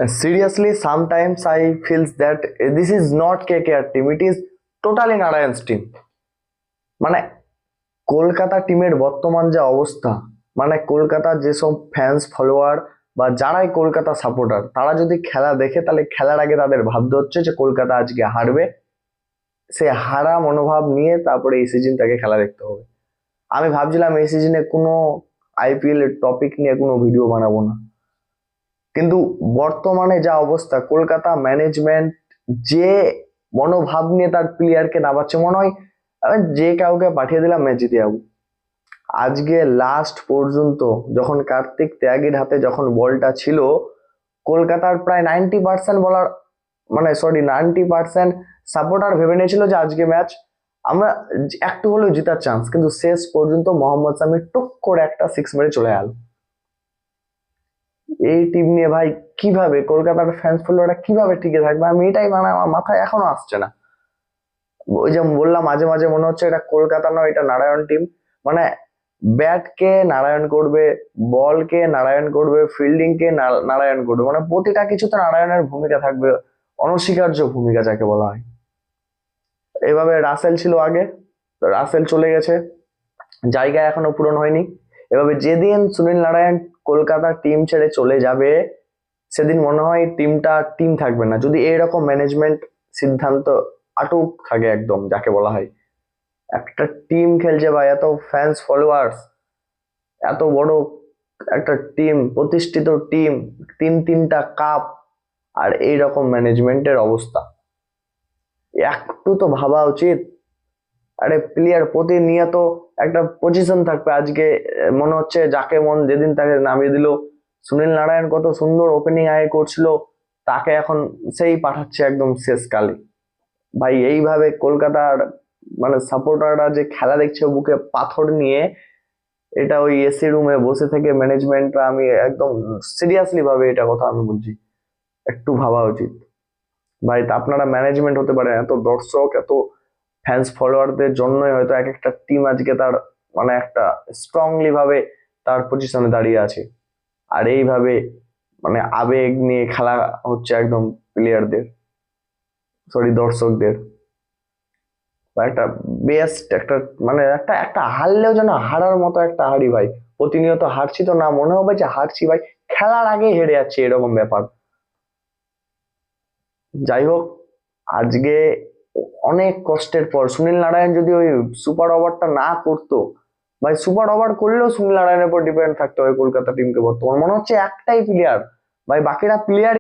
Seriously, sometimes I feels that this is not KKR team, it is totally Narayan's team. মানে কলকাতা টিমের বর্তমান যে অবস্থা, মানে কলকাতার যেসব ফ্যান্স ফলোয়ার বা যারাই কলকাতা সাপোর্টার, তারা যদি খেলা দেখে তাহলে খেলার আগে তাদের ভাবতে হচ্ছে যে কলকাতা আজকে হারবে। সে হারা মনোভাব নিয়ে তারপরে এই সিজন তাকে খেলা দেখতে হবে। আমি ভাবছিলাম এই সিজনে কোনো আইপিএল এর টপিক নিয়ে কোনো ভিডিও বানাবো না, কিন্তু বর্তমানে যা অবস্থা, কলকাতা ম্যানেজমেন্ট যে মনোভাব নিয়ে তার প্লেয়ারকে নামাচ্ছে, মনে হয় আমি যে কাউকে পাঠিয়ে দিলাম ম্যাচ জিতে যাবো। আজকে লাস্ট পর্যন্ত যখন কার্তিক ত্যাগীর হাতে যখন বলটা ছিল, কলকাতার প্রায় 90% বলার মানে সরি 90% সাপোর্টার ভেবে নিয়েছিল যে আজকে ম্যাচ আমরা একটু হলেও জেতার চান্স, কিন্তু শেষ পর্যন্ত মোহাম্মদ শামি টুক করে একটা 6 মেরে চলে গেল। এই টিম নিয়ে ভাই কিভাবে কলকাতার ফ্যান্স ফলোয়াররা কিভাবে টিকে থাকবে, আমি এটাই মানে আমার মাথায় এখনো আসছে না। ওই যে বললাম, মাঝে মাঝে মনে হচ্ছে এটা কলকাতা নয়, এটা নারায়ণ টিম। মানে ব্যাটকে নারায়ণ করবে, বলকে নারায়ণ করবে, ফিল্ডিং কে নারায়ণ করবে, মানে প্রতিটা কিছুতে নারায়ণের ভূমিকা থাকবে, অনস্বীকার্য ভূমিকা যাকে বলা হয়। এভাবে রাসেল ছিল আগে, রাসেল চলে গেছে, জায়গা এখনো পূরণ হয়নি। এভাবে যেদিন সুনীল নারায়ণ কলকাতা টিম ছেড়ে চলে যাবে, সেদিন মনে হয় টিমটা টিম থাকবে না, যদি এইরকম ম্যানেজমেন্ট সিদ্ধান্ত আটক থাকে একদম যাকে বলা হয়। একটা টিম খেলছে ভাই, এত ফ্যান্স ফলোয়ার্স, এত বড় একটা টিম, প্রতিষ্ঠিত টিম, তিনটা কাপ, আর এইরকম ম্যানেজমেন্টের অবস্থা, একটু তো ভাবা উচিত। আরে প্লেয়ার প্রতিনিয়ত একটা পজিশন থাকবে। আজকে মনে হচ্ছে যাকে মন যেদিন তাকে নামিয়ে দিল। সুনীল নারায়ণ কত সুন্দর ওপেনিং আগে করছিল, তাকে এখন সেই পাঠাচ্ছে একদম শেষ কালে। ভাই এইভাবে কলকাতার মানে সাপোর্টাররা যে খেলা দেখছে বুকে পাথর নিয়ে, এটা ওই এসি রুমে বসে থেকে ম্যানেজমেন্টরা, আমি একদম সিরিয়াসলি ভাবে এটা কথা আমি বলছি, একটু ভাবা উচিত। ভাই তা আপনারা ম্যানেজমেন্ট হতে পারে, এত দর্শক এত ফ্যান্স ফলোয়ারদের জন্যই হয়তো এক একটা টিম আজকে তার মানে একটা স্ট্রংলি ভাবে তার পজিশনে দাঁড়িয়ে আছে। আর এইভাবে মানে আবেগ নিয়ে খেলা হচ্ছে একদম প্লেয়ারদের, সরি দর্শকদের। বা একটা বেস্ট একটা মানে একটা একটা হারলেও যেন হারার মতো একটা হারি ভাই। প্রতিনিয়ত হারছি তো না মনে হবে যে হারছি ভাই, খেলার আগে হেরে যাচ্ছে, এরকম ব্যাপার। যাই হোক, আজকে অনেক কষ্টের পর সুনীল নারায়ণ যদি ওই সুপার ওভারটা না করতো, ভাই সুপার ওভার করলেও সুনীল নারায়ণের উপর ডিপেন্ড থাকতে হয় কলকাতা টিমকে। বর্তমান মনে হচ্ছে একটাই প্লেয়ার, ভাই বাকিরা প্লেয়ার